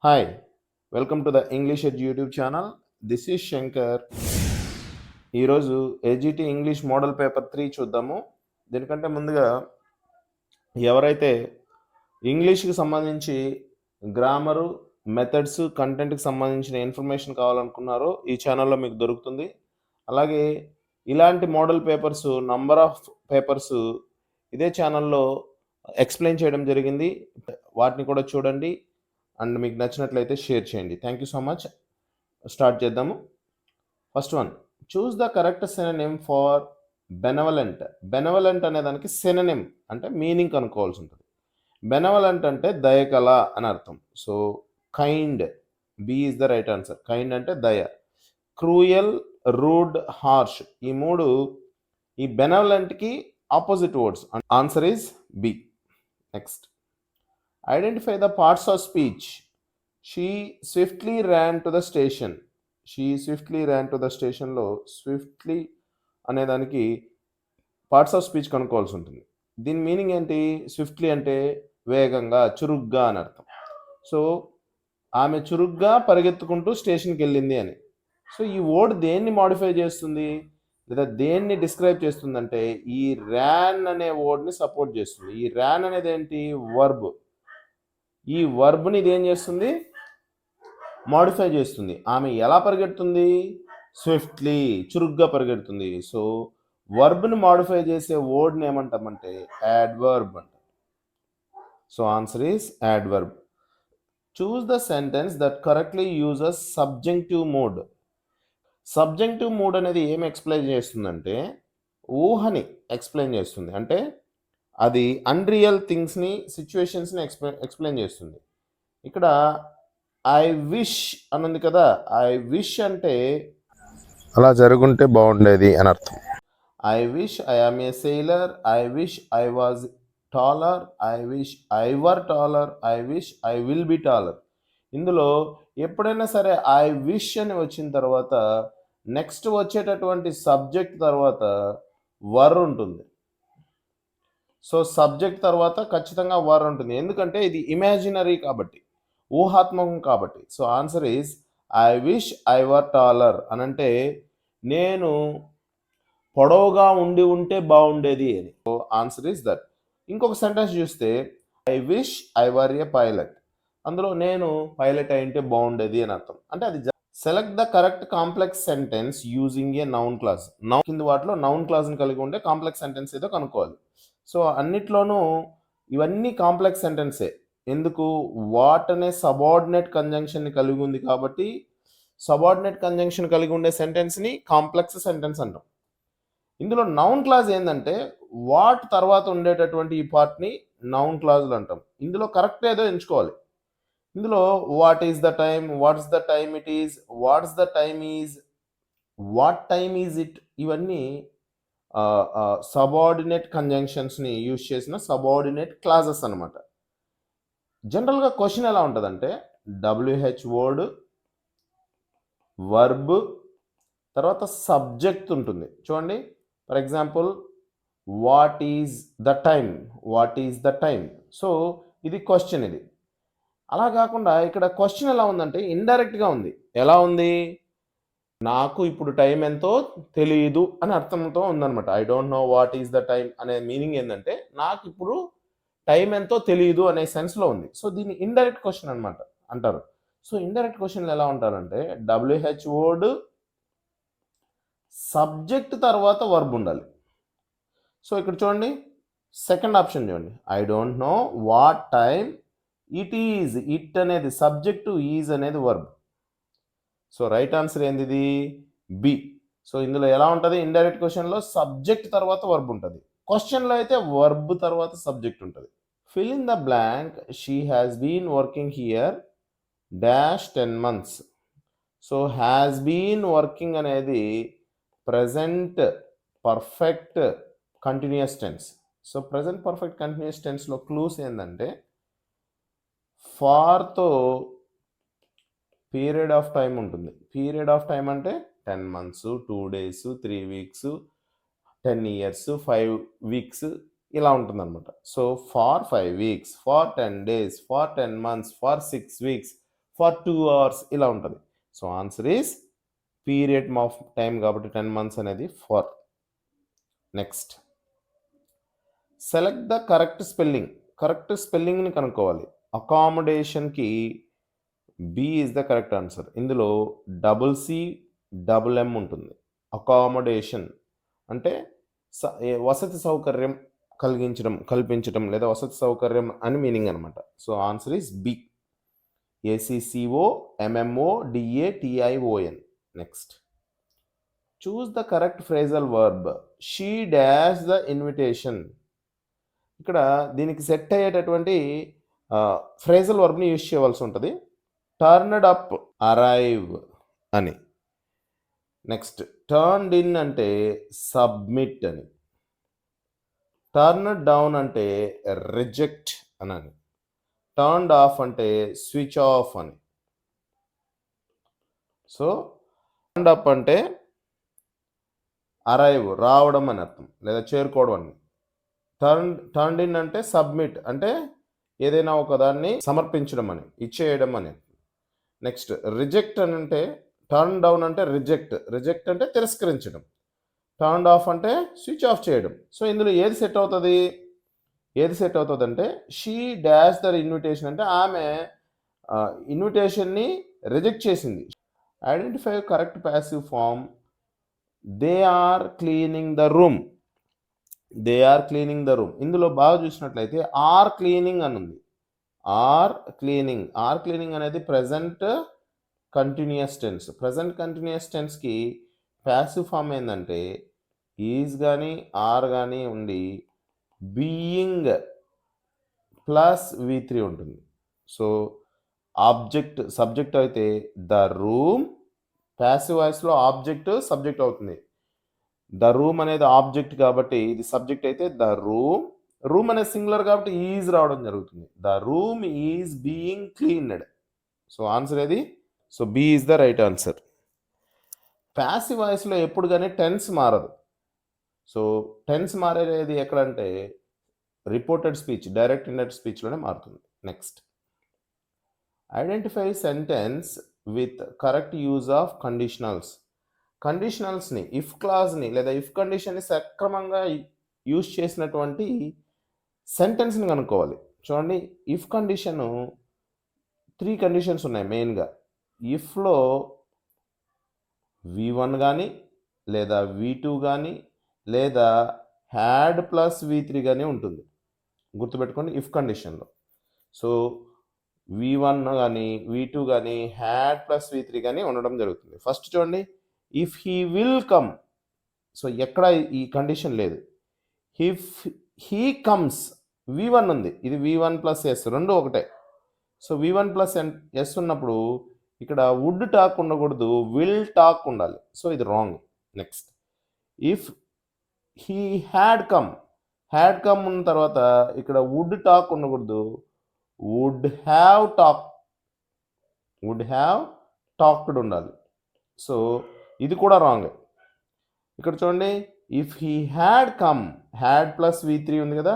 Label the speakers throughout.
Speaker 1: Hi welcome to the English edge YouTube channel. This is Shankar. ఈరోజు ఏజీటీ English model paper 3 చూద్దాము. దీనికంటే ముందుగా ఎవరైతే ఇంగ్లీష్కి సంబంధించి గ్రామరు, మెథడ్స్, కంటెంట్కి సంబంధించిన ఇన్ఫర్మేషన్ కావాలనుకున్నారో ఈ ఛానల్లో మీకు దొరుకుతుంది. అలాగే ఇలాంటి model papers number of papers ఇదే ఛానల్లో ఎక్స్ప్లెయిన్ చేయడం జరిగింది. వాటిని కూడా చూడండి అండ్ మీకు నచ్చినట్లయితే షేర్ చేయండి. Thank you so much. Start చేద్దాము. First one, choose the correct synonym for benevolent. Benevolent అనే దానికి సినోనిమ్ అంటే మీనింగ్ కనుక్కోవాల్సి ఉంటుంది. బెనవలెంట్ అంటే దయకల అని అర్థం. So kind, B is the right answer. Kind అంటే దయ. క్రూయల్, రూడ్, హార్ష్ ఈ మూడు ఈ బెనవలెంట్కి opposite words. Answer is B. Next, identify the parts of speech. She swiftly ran to the station. She swiftly ran to the స్టేషన్లో swiftly అనే దానికి parts of speech కనుక్కోవాల్సి ఉంటుంది. దీని మీనింగ్ ఏంటి? స్విఫ్ట్లీ అంటే వేగంగా, చురుగ్గా అని అర్థం. సో ఆమె చురుగ్గా పరిగెత్తుకుంటూ స్టేషన్కి వెళ్ళింది అని. సో ఈ వర్డ్ దేన్ని మాడిఫై చేస్తుంది లేదా దేన్ని డిస్క్రైబ్ చేస్తుందంటే ఈ ర్యాన్ అనే వర్డ్ని సపోర్ట్ చేస్తుంది. ఈ ర్యాన్ అనేది ఏంటి? వర్బ్. ఈ వర్బ్ని ఇది ఏం చేస్తుంది? మాడిఫై చేస్తుంది. ఆమె ఎలా పరిగెడుతుంది? స్విఫ్ట్లీ, చురుగ్గా పరిగెడుతుంది. సో వర్బ్ని మాడిఫై చేసే వర్డ్ని ఏమంటామంటే యాడ్వర్బ్ అంటాం. So answer is adverb. Choose the sentence that correctly uses subjective mood. Subjective mood అనేది ఏమి ఎక్స్ప్లెయిన్ చేస్తుందంటే ఊహని ఎక్స్ప్లెయిన్ చేస్తుంది. అంటే అది అన్రియల్ థింగ్స్ని, సిచ్యువేషన్స్ని ఎక్స్ప్లెయిన్ చేస్తుంది. ఇక్కడ ఐ విష్ అని ఉంది కదా, ఐ విష్ అంటే అలా జరుగుంటే బాగుండేది అని అర్థం. I wish I am a sailor, I wish I was taller, I wish I were taller, I wish I will be taller. ఇందులో ఎప్పుడైనా సరే ఐ విష్ అని వచ్చిన తర్వాత నెక్స్ట్ వచ్చేటటువంటి సబ్జెక్ట్ తర్వాత వర్ ఉంటుంది. సో సబ్జెక్ట్ తర్వాత ఖచ్చితంగా వర్ ఉంటుంది. ఎందుకంటే ఇది ఇమాజినరీ కాబట్టి, ఊహాత్మకం కాబట్టి. So answer is I wish I were taller అని అంటే నేను పొడవుగా ఉంటే బాగుండేది అని. So answer is that. ఇంకొక సెంటెన్స్ చూస్తే I wish I were A pilot. అందులో నేను పైలట్ అయింటే బాగుండేది అని అర్థం. అంటే అది select the correct complex sentence using a noun clause. Noun కింద వాటిలో నౌన్ క్లాజ్ని కలిగి ఉండే కాంప్లెక్స్ సెంటెన్స్ ఏదో కనుక్కోవాలి. సో అన్నిట్లోనూ ఇవన్నీ కాంప్లెక్స్ సెంటెన్సే. ఎందుకు? వాట్ అనే సబార్డినేట్ కంజంక్షన్ని కలిగి ఉంది కాబట్టి సబార్డినేట్ కంజంక్షన్ కలిగి ఉండే సెంటెన్స్ని కాంప్లెక్స్ సెంటెన్స్ అంటాం. ఇందులో నౌన్ క్లాజ్ ఏంటంటే వాట్ తర్వాత ఉండేటటువంటి ఈ పార్ట్ని నౌన్ క్లాజులు అంటాం. ఇందులో కరెక్ట్ ఏదో ఎంచుకోవాలి. ఇందులో what is the time, what's the time it is, what's the time is, what time is it, ఇవన్నీ సబార్డినేట్ కంజంక్షన్స్ని యూజ్ చేసిన సబార్డినేట్ క్లాజెస్ అనమాట. జనరల్గా క్వశ్చన్ ఎలా ఉంటుందంటే డబ్ల్యూహెచ్ వర్డ్, వర్బ్, తర్వాత సబ్జెక్ట్ ఉంటుంది. చూడండి, for example what is the time, what is the time. So ఇది క్వశ్చన్. ఇది అలా కాకుండా ఇక్కడ క్వశ్చన్ ఎలా ఉందంటే ఇండైరెక్ట్గా ఉంది. ఎలా ఉంది? నాకు ఇప్పుడు టైం ఎంతో తెలియదు అని అర్థంతో ఉందన్నమాట. I don't know what is the time అనే మీనింగ్ ఏంటంటే నాకు ఇప్పుడు టైం ఎంతో తెలియదు అనే సెన్స్లో ఉంది. సో దీన్ని ఇండైరెక్ట్ క్వశ్చన్ అనమాట అంటారు. సో ఇండైరెక్ట్ క్వశ్చన్లు ఎలా ఉంటారంటే డబ్ల్యూహెచ్ వర్డ్, సబ్జెక్ట్ తర్వాత వర్బ్ ఉండాలి. సో ఇక్కడ చూడండి, సెకండ్ ఆప్షన్ చూడండి, I don't know what time it is. It అనేది సబ్జెక్టు, ఈజ్ అనేది వర్బ్. సో రైట్ ఆన్సర్ ఏంది? ఇది బి. సో ఇందులో ఎలా ఉంటుంది? ఇండైరెక్ట్ క్వశ్చన్లో సబ్జెక్ట్ తర్వాత వర్బ్ ఉంటుంది, క్వశ్చన్లో అయితే వర్బ్ తర్వాత సబ్జెక్ట్ ఉంటుంది. Fill in the blank. She has been working here dash 10 months. So has been working అనేది present perfect continuous tense. So present perfect continuous టెన్స్లో క్లూస్ ఏంటంటే ఫార్తో పీరియడ్ ఆఫ్ టైం ఉంటుంది. పీరియడ్ ఆఫ్ టైం అంటే 10 months, 2 days, 3 weeks, 10 years, 5 weeks ఇలా ఉంటుందన్నమాట. So for 5 weeks, for 10 days, for 10 months, for 6 weeks, for 2 hours ఇలా ఉంటుంది. So answer is period of time కాబట్టి 10 months అనేది for. Next select the correct spelling. Correct స్పెల్లింగ్ని కనుక్కోవాలి. అకామిడేషన్కి B is the correct answer. ఇందులో CCM ఉంటుంది. Accommodation అంటే వసతి సౌకర్యం కల్పించడం లేదా వసతి సౌకర్యం అని మీనింగ్ అనమాట. So answer is B. ACCOMMODATION. Next choose the correct phrasal verb. She dash the invitation. ఇక్కడ దీనికి సెట్ అయ్యేటటువంటి ఫ్రేజల్ వర్బ్ని యూజ్ చేయవలసి ఉంటుంది. టర్న్డ్ అప్, అరైవ్ అని. నెక్స్ట్ టర్న్డ్ ఇన్ అంటే సబ్మిట్ అని. టర్న్డ్ డౌన్ అంటే రిజెక్ట్ అని. టర్న్డ్ ఆఫ్ అంటే స్విచ్ ఆఫ్ అని. సో టర్న్డ్ అప్ అంటే అరైవ్, రావడం అని అర్థం లేదా చేరుకోవడం అని. టర్న్డ్ ఇన్ అంటే సబ్మిట్ అంటే ఏదైనా ఒక దాన్ని సమర్పించడం అని, ఇచ్చేయడం అని. నెక్స్ట్ రిజెక్ట్ అని అంటే టర్న్ డౌన్ అంటే రిజెక్ట్ అంటే తిరస్కరించడం. టర్న్డ్ ఆఫ్ అంటే స్విచ్ ఆఫ్ చేయడం. సో ఇందులో ఏది సెట్ అవుతుంది అంటే షీ డాష్ ద ఇన్విటేషన్ అంటే ఆమె ఇన్విటేషన్ని రిజెక్ట్ చేసింది. Identify correct passive form. They are cleaning the room. ఇందులో బాగా చూసినట్లయితే ఆర్ క్లీనింగ్ అని ఉంది. ఆర్ క్లీనింగ్ అనేది ప్రెజెంట్ కంటిన్యూస్ టెన్స్కి ప్యాసివ్ ఫామ్ ఏంటంటే ఈజ్ కానీ ఆర్ కానీ ఉండి బీయింగ్ ప్లస్ V3 ఉంటుంది. సో సబ్జెక్ట్ అయితే ద రూమ్. ప్యాసివ్ వాయిస్లో ఆబ్జెక్ట్ సబ్జెక్ట్ అవుతుంది. ద రూమ్ అనేది ఆబ్జెక్ట్ కాబట్టి ఇది సబ్జెక్ట్ అయితే ద రూమ్ అనేది సింగులర్ కాబట్టి ఈజ్ రావడం జరుగుతుంది. The room is being cleaned. So answer ఏది? So B is the right answer. Passive వాయిస్లో ఎప్పుడు కానీ టెన్స్ మారదు. సో టెన్స్ మారేది ఎక్కడంటే రిపోర్టెడ్ స్పీచ్, డైరెక్ట్ ఇండైరెక్ట్ స్పీచ్లోనే మారుతుంది. Next identify sentence with correct use of కండిషనల్స్ని ఇఫ్ క్లాజ్ని లేదా ఇఫ్ కండిషన్ని సక్రమంగా యూజ్ చేసినటువంటి సెంటెన్స్ని కనుక్కోవాలి. చూడండి, ఇఫ్ కండిషను 3 కండిషన్స్ ఉన్నాయి మెయిన్గా. ఇఫ్లో V1 కానీ లేదా V2 కానీ లేదా హ్యాడ్ ప్లస్ V3 కానీ ఉంటుంది. గుర్తుపెట్టుకోండి, ఇఫ్ కండిషన్లో. సో V1 కానీ V2 కానీ హ్యాడ్ ప్లస్ V3 కానీ ఉండడం జరుగుతుంది. ఫస్ట్ చూడండి, if he will come. So ఎక్కడ ఈ కండిషన్ లేదు. ఇఫ్ హీ కమ్స్ V1 ఉంది, ఇది V1 ప్లస్ ఎస్, రెండు ఒకటే. సో V1 ప్లస్ ఎస్ ఉన్నప్పుడు ఇక్కడ వుడ్ టాక్ ఉండకూడదు, విల్ టాక్ ఉండాలి. సో ఇది wrong. Next if he had come ఉన్న తర్వాత ఇక్కడ వుడ్ టాక్ ఉండకూడదు, వుడ్ హ్యావ్ టాక్డ్ ఉండాలి. సో ఇది కూడా రాంగ్. ఇక్కడ చూడండి, if he had come, had plus V3 ఉంది కదా,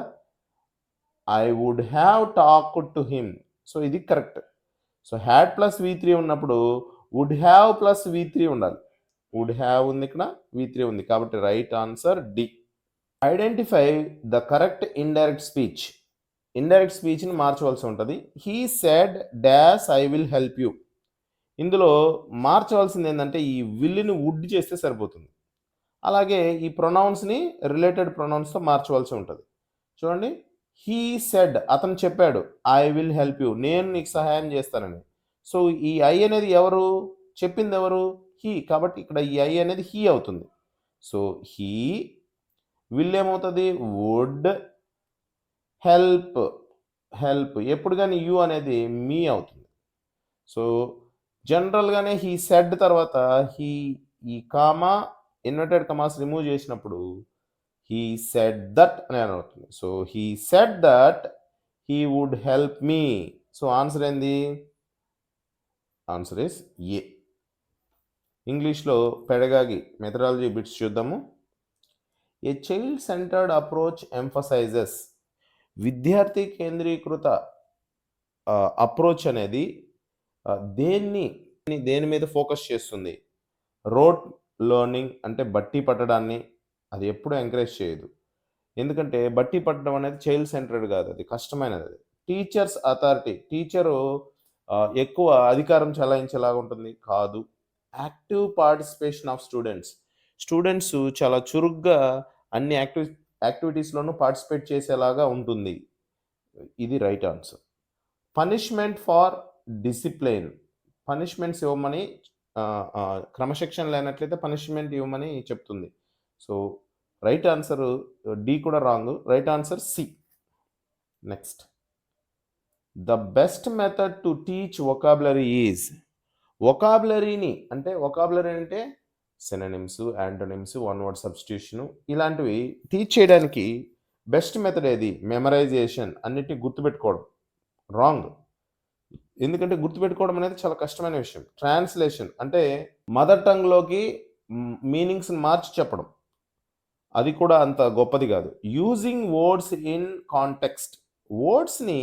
Speaker 1: I would have talked to him. So ఇది correct. So had plus V3 ఉన్నప్పుడు వుడ్ హ్యావ్ ప్లస్ V3 ఉండాలి. వుడ్ హ్యావ్ ఉంది, ఇక్కడ V3 ఉంది, కాబట్టి right answer D. Identify the correct indirect స్పీచ్ని మార్చవలసి ఉంటుంది. He said dash I will help you. ఇందులో మార్చవలసింది ఏంటంటే ఈ విల్ని వుడ్ చేస్తే సరిపోతుంది. అలాగే ఈ ప్రొనౌన్స్ని రిలేటెడ్ ప్రొనౌన్స్తో మార్చవలసి ఉంటుంది. చూడండి, హీ సెడ్ అతను చెప్పాడు, ఐ విల్ హెల్ప్ యూ, నేను నీకు సహాయం చేస్తానని. సో ఈ ఐ అనేది ఎవరు చెప్పింది? ఎవరు? హీ. కాబట్టి ఇక్కడ ఈ ఐ అనేది హీ అవుతుంది. సో హీ విల్ ఏమవుతుంది? Would help. ఎప్పుడు కానీ యూ అనేది మీ అవుతుంది. సో జనరల్గానే హీ సెడ్ తర్వాత ఈ కామా ఇన్వర్టెడ్ కమాస్ రిమూవ్ చేసినప్పుడు హీ సెడ్ దట్ అని అవుతుంది. So he said that he would help me. So answer ఏంది? Answer is A. ఇంగ్లీష్లో పెడగాగి మెథడాలజీ బిట్స్ చూద్దాము. A child centered approach emphasizes. విద్యార్థి కేంద్రీకృత అప్రోచ్ అనేది దేని మీద ఫోకస్ చేస్తుంది? రోట్ లెర్నింగ్ అంటే బట్టి పట్టడాన్ని అది ఎప్పుడూ ఎంకరేజ్ చేయదు. ఎందుకంటే బట్టి పట్టడం అనేది చైల్డ్ సెంటర్డ్ కాదు, అది కష్టమైనది. టీచర్స్ అథారిటీ, టీచరు ఎక్కువ అధికారం చెలాయించేలాగా ఉంటుంది కాదు. యాక్టివ్ పార్టిసిపేషన్ ఆఫ్ స్టూడెంట్స్ చాలా చురుగ్గా అన్ని యాక్టివిటీస్లోనూ పార్టిసిపేట్ చేసేలాగా ఉంటుంది. ఇది right answer. Punishment for discipline, punishments ఇవ్వమని క్రమశిక్షణ లేనట్లయితే పనిష్మెంట్ ఇవ్వమని చెప్తుంది. సో రైట్ ఆన్సర్ డి కూడా wrong. Right answer C. Next, the best method to teach vocabulary is. Vocabulary అంటే synonyms, antonyms, one word substitution ఇలాంటివి టీచ్ చేయడానికి బెస్ట్ మెథడ్ ఏది? మెమరైజేషన్, అన్నిటిని గుర్తుపెట్టుకోవడం. రాంగ్. ఎందుకంటే గుర్తుపెట్టుకోవడం అనేది చాలా కష్టమైన విషయం. ట్రాన్స్లేషన్ అంటే మదర్ టంగ్లోకి మీనింగ్స్ని మార్చి చెప్పడం, అది కూడా అంత గొప్పది కాదు. యూజింగ్ వర్డ్స్ ఇన్ కాంటెక్స్ట్, వర్డ్స్ని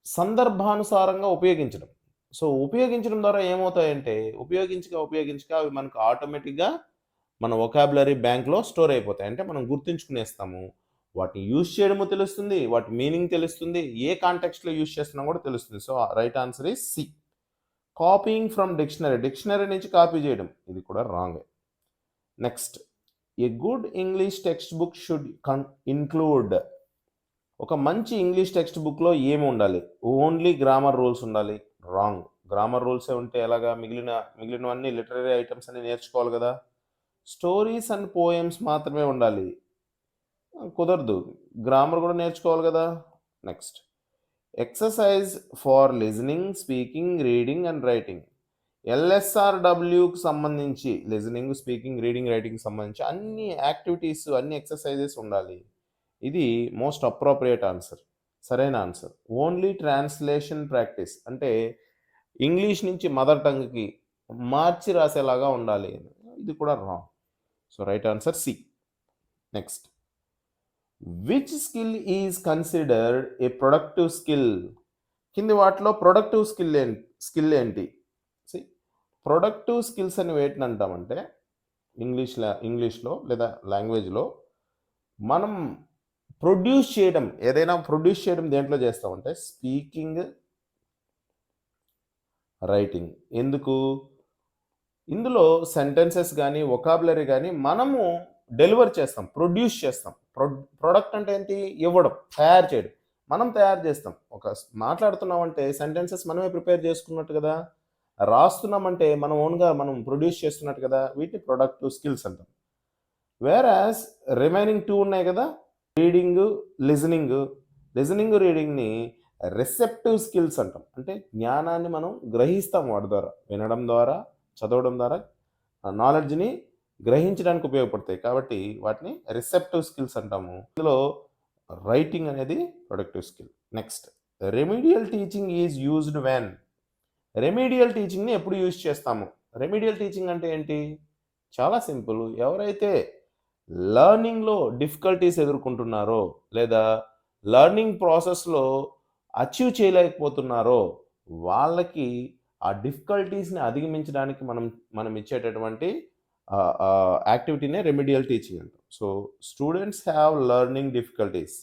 Speaker 1: సందర్భానుసారంగా ఉపయోగించడం. సో ఉపయోగించడం ద్వారా ఏమవుతాయంటే ఉపయోగించగా అవి మనకు ఆటోమేటిక్గా మన వొకాబులరీ బ్యాంక్లో స్టోర్ అయిపోతాయి. అంటే మనం గుర్తుంచుకునేస్తాము. వాటిని యూజ్ చేయడము తెలుస్తుంది, వాటి మీనింగ్ తెలుస్తుంది, ఏ కాంటెక్స్ట్లో యూజ్ చేస్తున్నా కూడా తెలుస్తుంది. So right answer is C. Copying from dictionary నుంచి కాపీ చేయడం, ఇది కూడా wrong. Next, a good English textbook should include. ఒక మంచి ఇంగ్లీష్ టెక్స్ట్ బుక్లో ఏమి ఉండాలి? ఓన్లీ గ్రామర్ రూల్స్ ఉండాలి. రాంగ్. గ్రామర్ రూల్సే ఉంటే ఎలాగా? మిగిలినవన్నీ లిటరరీ ఐటమ్స్ అన్ని నేర్చుకోవాలి కదా. స్టోరీస్ అండ్ పోయమ్స్ మాత్రమే ఉండాలి, కుదరదు. గ్రామర్ కూడా నేర్చుకోవాలి కదా. Next, exercise for listening, speaking, reading and writing. LSRWకి సంబంధించి లిజనింగ్, స్పీకింగ్, రీడింగ్, రైటింగ్ సంబంధించి అన్ని యాక్టివిటీస్, అన్ని ఎక్సర్సైజెస్ ఉండాలి. ఇది మోస్ట్ అప్రోప్రియేట్ ఆన్సర్, సరైన ఆన్సర్. ఓన్లీ ట్రాన్స్లేషన్ ప్రాక్టీస్ అంటే ఇంగ్లీష్ నుంచి మదర్ టంగ్కి మార్చి రాసేలాగా ఉండాలి, ఇది కూడా wrong. So right answer C. Next, which skill is considered a productive skill. కింది వాటిలో ప్రొడక్టివ్ స్కిల్ ఏంటి? ప్రొడక్టివ్ స్కిల్స్ అని వేటిని అంటామంటే ఇంగ్లీష్లో లేదా లాంగ్వేజ్లో మనం ప్రొడ్యూస్ చేయడం, ఏదైనా ప్రొడ్యూస్ చేయడం దేంట్లో చేస్తామంటే స్పీకింగ్, రైటింగ్. ఎందుకు? ఇందులో సెంటెన్సెస్ కానీ వొకాబులరీ కానీ మనము డెలివర్ చేస్తాం, ప్రొడ్యూస్ చేస్తాం. ప్రొడక్ట్ అంటే ఏంటి? ఇవ్వడం, తయారు చేయడం. మనం తయారు చేస్తాం. ఒక మాట్లాడుతున్నామంటే సెంటెన్సెస్ మనమే ప్రిపేర్ చేసుకున్నట్టు కదా. రాస్తున్నామంటే మనం ఓన్గా మనం ప్రొడ్యూస్ చేస్తున్నట్టు కదా. వీటిని ప్రొడక్టివ్ స్కిల్స్ అంటాం. వేరాస్ రిమైనింగ్ 2 ఉన్నాయి కదా, రీడింగ్, లిజనింగ్, రీడింగ్ని రిసెప్టివ్ స్కిల్స్ అంటాం. అంటే జ్ఞానాన్ని మనం గ్రహిస్తాం వాటి ద్వారా, వినడం ద్వారా, చదవడం ద్వారా నాలెడ్జ్ని గ్రహించడానికి ఉపయోగపడతాయి. కాబట్టి వాటిని రిసెప్టివ్ స్కిల్స్ అంటాము. ఇందులో రైటింగ్ అనేది productive skill. Next, remedial teaching is used when. Remedial టీచింగ్ని ఎప్పుడు యూజ్ చేస్తాము? రెమిడియల్ టీచింగ్ అంటే ఏంటి? చాలా సింపుల్. ఎవరైతే లర్నింగ్లో డిఫికల్టీస్ ఎదుర్కొంటున్నారో లేదా లర్నింగ్ ప్రాసెస్లో అచీవ్ చేయలేకపోతున్నారో వాళ్ళకి ఆ డిఫికల్టీస్ని అధిగమించడానికి మనం ఇచ్చేటటువంటి యాక్టివిటీనే రెమిడియల్ టీచింగ్ అంటాం. So students have learning difficulties,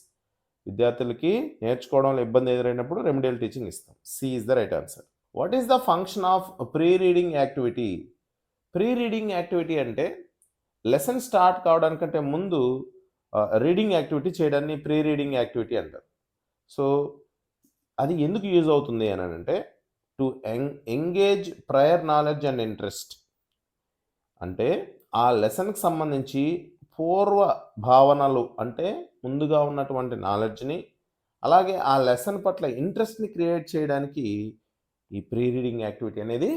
Speaker 1: విద్యార్థులకి నేర్చుకోవడంలో ఇబ్బంది ఎదురైనప్పుడు రెమిడియల్ టీచింగ్ ఇస్తాం. C is the right answer. What is the function of pre reading activity? Pre reading activity అంటే లెసన్ స్టార్ట్ కావడానికంటే ముందు రీడింగ్ యాక్టివిటీ చేయడాన్ని ప్రీ రీడింగ్ యాక్టివిటీ అంటారు. సో అది ఎందుకు యూజ్ అవుతుంది అని అంటే to engage prior knowledge and interest. అంటే ఆ లెసన్కి సంబంధించి పూర్వ భావనలు, అంటే ముందుగా ఉన్నటువంటి నాలెడ్జ్ని, అలాగే ఆ లెసన్ పట్ల ఇంట్రెస్ట్ని క్రియేట్ చేయడానికి ఈ ప్రీ రీడింగ్ యాక్టివిటీ అనేది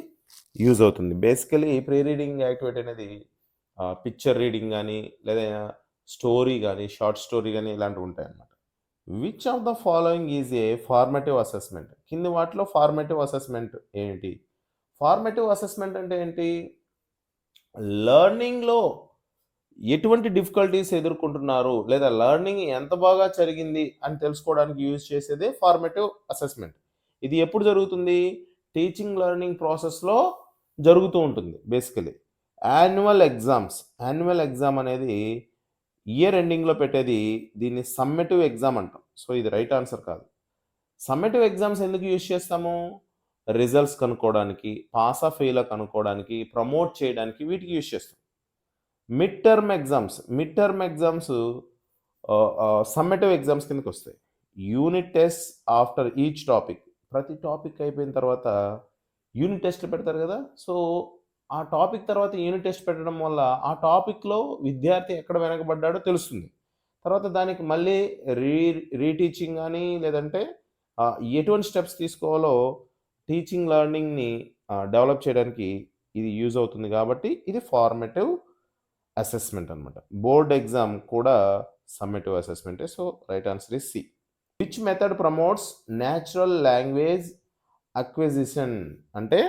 Speaker 1: యూజ్ అవుతుంది. బేసికలీ ప్రీ రీడింగ్ యాక్టివిటీ అనేది పిక్చర్ రీడింగ్ కానీ లేదా స్టోరీ కానీ, షార్ట్ స్టోరీ కానీ ఇలాంటివి ఉంటాయి అన్నమాట. Which of the following is a formative assessment? కింది వాటిలో ఫార్మేటివ్ అసెస్మెంట్ ఏంటి? ఫార్మేటివ్ అసెస్మెంట్ అంటే ఏంటి? లర్నింగ్లో ఎటువంటి డిఫికల్టీస్ ఎదుర్కొంటున్నారు లేదా లర్నింగ్ ఎంత బాగా జరిగింది అని తెలుసుకోవడానికి యూజ్ చేసేదే ఫార్మేటివ్ అసెస్మెంట్. ఇది ఎప్పుడు జరుగుతుంది? టీచింగ్ లెర్నింగ్ ప్రాసెస్లో జరుగుతూ ఉంటుంది బేసికలీ. యాన్యువల్ ఎగ్జామ్ అనేది ఇయర్ ఎండింగ్లో పెట్టేది. దీన్ని సమ్మేటివ్ ఎగ్జామ్ అంటాం. సో ఇది రైట్ ఆన్సర్ కాదు. సమ్మేటివ్ ఎగ్జామ్స్ ఎందుకు యూజ్ చేస్తాము? రిజల్ట్స్ కనుక్కోవడానికి, పాస్ ఆఫ్ ఫెయిల్ కనుక్కోవడానికి, ప్రమోట్ చేయడానికి వీటికి యూజ్ చేస్తాం. Mid term exams summative exams కిందకి వస్తాయి. Unit test after each topic. ప్రతి టాపిక్ అయిపోయిన తర్వాత యూనిట్ టెస్ట్లు పెడతారు కదా. సో ఆ టాపిక్ తర్వాత యూనిట్ టెస్ట్ పెట్టడం వల్ల ఆ టాపిక్లో విద్యార్థి ఎక్కడ వెనకబడ్డాడో తెలుస్తుంది. తర్వాత దానికి మళ్ళీ రీటీచింగ్ కానీ లేదంటే ఎటువంటి స్టెప్స్ తీసుకోవాలో టీచింగ్ లెర్నింగ్ని డెవలప్ చేయడానికి ఇది యూజ్ అవుతుంది. కాబట్టి ఇది ఫార్మేటివ్ అసెస్మెంట్ అనమాట. బోర్డ్ ఎగ్జామ్ కూడా సమ్మేటివ్ అసెస్మెంటే. So right answer is C. Which method promotes natural language acquisition? అంటే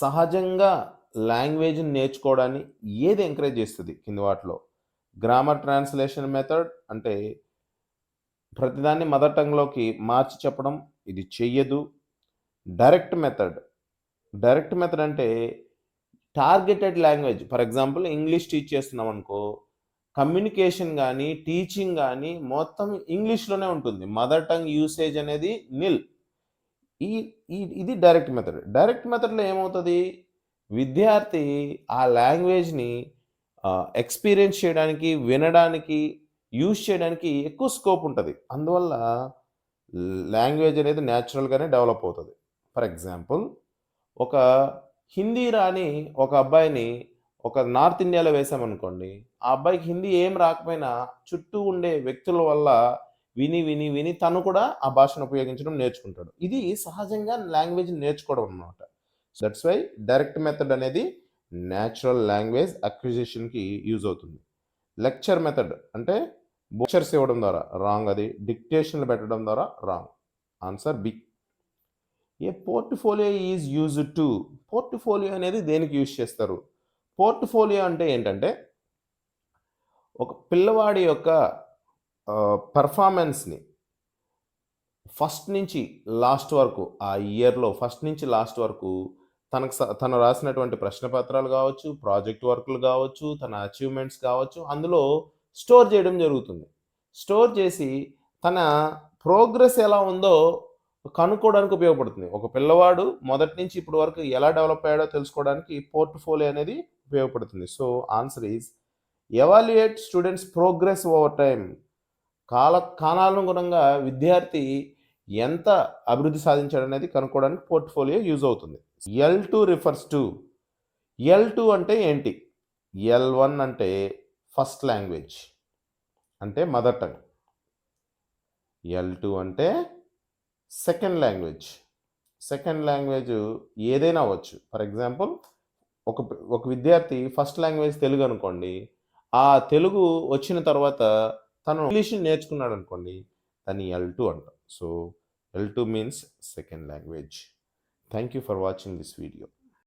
Speaker 1: సహజంగా లాంగ్వేజ్ని నేర్చుకోవడాన్ని ఏది ఎంకరేజ్ చేస్తుంది కింది వాటిలో? గ్రామర్ ట్రాన్స్లేషన్ మెథడ్, అంటే ప్రతిదాన్ని మదర్ టంగ్లోకి మార్చి చెప్పడం, ఇది చెయ్యదు. డైరెక్ట్ మెథడ్ అంటే targeted language. For example English teach చేస్తున్నాం అనుకో, కమ్యూనికేషన్ కానీ టీచింగ్ కానీ మొత్తం ఇంగ్లీష్లోనే ఉంటుంది. మదర్ టంగ్ యూసేజ్ అనేది నిల్. ఇది డైరెక్ట్ మెథడ్లో ఏమవుతుంది? విద్యార్థి ఆ లాంగ్వేజ్ని ఎక్స్పీరియన్స్ చేయడానికి, వినడానికి, యూజ్ చేయడానికి ఎక్కువ స్కోప్ ఉంటుంది. అందువల్ల లాంగ్వేజ్ అనేది న్యాచురల్గానే డెవలప్ అవుతుంది. ఫర్ ఎగ్జాంపుల్, ఒక హిందీ రాని ఒక అబ్బాయిని ఒక నార్త్ ఇండియాలో వేసామనుకోండి, ఆ అబ్బాయికి హిందీ ఏం రాకపోయినా చుట్టూ ఉండే వ్యక్తుల వల్ల విని తను కూడా ఆ భాషను ఉపయోగించడం నేర్చుకుంటాడు. ఇది సహజంగా లాంగ్వేజ్ నేర్చుకోవడం అన్నమాట. దట్స్ వై డైరెక్ట్ మెథడ్ అనేది న్యాచురల్ లాంగ్వేజ్ అక్విజిషన్కి యూజ్ అవుతుంది. లెక్చర్ మెథడ్ అంటే లెక్చర్స్ ఇవ్వడం ద్వారా రాంగ్, అది డిక్టేషన్లు పెట్టడం ద్వారా wrong. Answer B. A portfolio is used to? Portfolio అనేది దేనికి యూజ్ చేస్తారు? పోర్ట్ఫోలియో అంటే ఏంటంటే ఒక పిల్లవాడి యొక్క పర్ఫార్మెన్స్ని ఫస్ట్ నుంచి లాస్ట్ వరకు, ఆ ఇయర్లో ఫస్ట్ నుంచి లాస్ట్ వరకు తను రాసినటువంటి ప్రశ్నపత్రాలు కావచ్చు, ప్రాజెక్ట్ వర్క్లు కావచ్చు, తన అచీవ్మెంట్స్ కావచ్చు, అందులో స్టోర్ చేయడం జరుగుతుంది. స్టోర్ చేసి తన ప్రోగ్రెస్ ఎలా ఉందో కనుక్కోవడానికి ఉపయోగపడుతుంది. ఒక పిల్లవాడు మొదటి నుంచి ఇప్పటి వరకు ఎలా డెవలప్ అయ్యాడో తెలుసుకోవడానికి పోర్ట్ఫోలియో అనేది ఉపయోగపడుతుంది. So answer is evaluate students progress over time. కాలానుగుణంగా విద్యార్థి ఎంత అభివృద్ధి సాధించాడు అనేది కనుక్కోవడానికి పోర్ట్ఫోలియో యూజ్ అవుతుంది. L2 refers to. L2 అంటే ఏంటి? L1 అంటే ఫస్ట్ లాంగ్వేజ్, అంటే మదర్ టంగ్. L2 అంటే సెకండ్ లాంగ్వేజ్ ఏదైనా అవ్వచ్చు. ఫర్ ఎగ్జాంపుల్, ఒక విద్యార్థి ఫస్ట్ లాంగ్వేజ్ తెలుగు అనుకోండి, ఆ తెలుగు వచ్చిన తర్వాత తను ఇంగ్లీష్ నేర్చుకున్నాడు అనుకోండి, దాన్ని L2 అంటాం. So L2 means second language. Thank you for watching this video.